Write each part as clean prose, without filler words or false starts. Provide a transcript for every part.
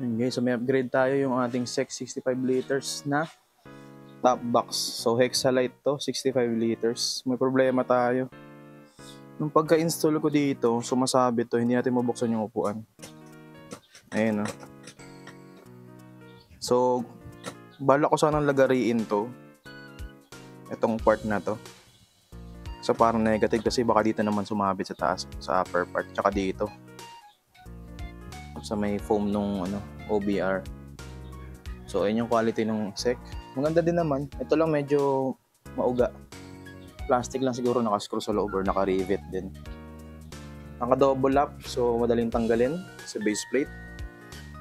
Ayan guys, so may upgrade tayo yung ating SEC 65 liters na top box. So Hexalite to, 65 liters. May problema tayo. Nung pagka-install ko dito, sumasabit to, hindi natin mabuksan yung upuan. Ayan o. So, bala ko sanang lagariin to. Itong part na to. So parang negative kasi baka dito naman sumabit sa taas, sa upper part. Tsaka dito. Sa may foam nung OBR. So ayun yung quality ng SEC. Maganda din naman. Ito lang medyo mauga. Plastic lang siguro nakascrew sa loob or naka-rivet din. Naka-double lap, so madaling tanggalin sa base plate.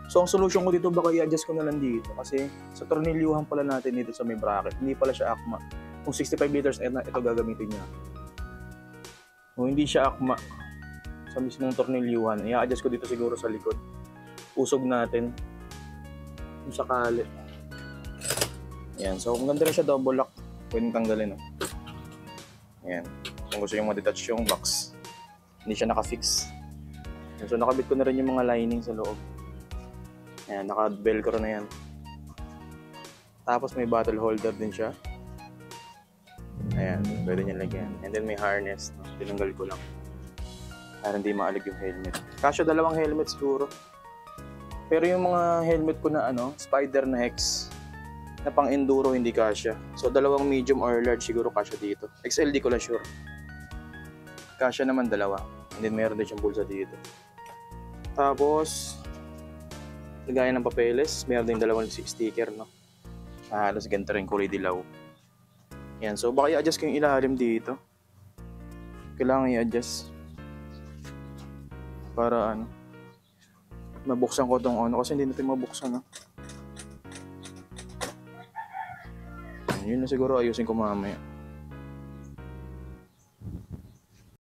So ang solution ko dito, baka i-adjust ko na lang dito kasi sa tornilyuhan pala natin dito sa may bracket. Hindi pala siya akma. Kung 65 liters ito gagamitin niya. Kung hindi siya akma sa mismong tornilyuhan, i-adjust ko dito siguro sa likod. Usog natin kung sakali. Ayan, so kung ganda rin siya double lock, pwedeng tanggalin. Ayan, kung gusto yung ma-detach yung box, hindi siya naka-fix. So nakabit ko na rin yung mga lining sa loob. Ayan, naka-velcro na yan. Tapos may bottle holder din siya. Ayan, pwede niya lagyan. And then may harness, tinanggal ko lang para hindi maalig yung helmet. Kasya dalawang helmet siguro. Pero yung mga helmet ko na Spider na Hex na pang enduro hindi kasya. So dalawang medium or large siguro kasya dito. XL di ko lang sure. Kasya naman dalawa. And then meron din siyang bulsa dito. Tapos lagayan ng papeles, meron din dalawang sticker halos ganito rin kulay dilaw. Yan, so baka i-adjust ko yung ilalim dito. Kailangan i-adjust para mabuksan ko tong kasi hindi natin mabuksan Yun na siguro ayusin ko mamaya.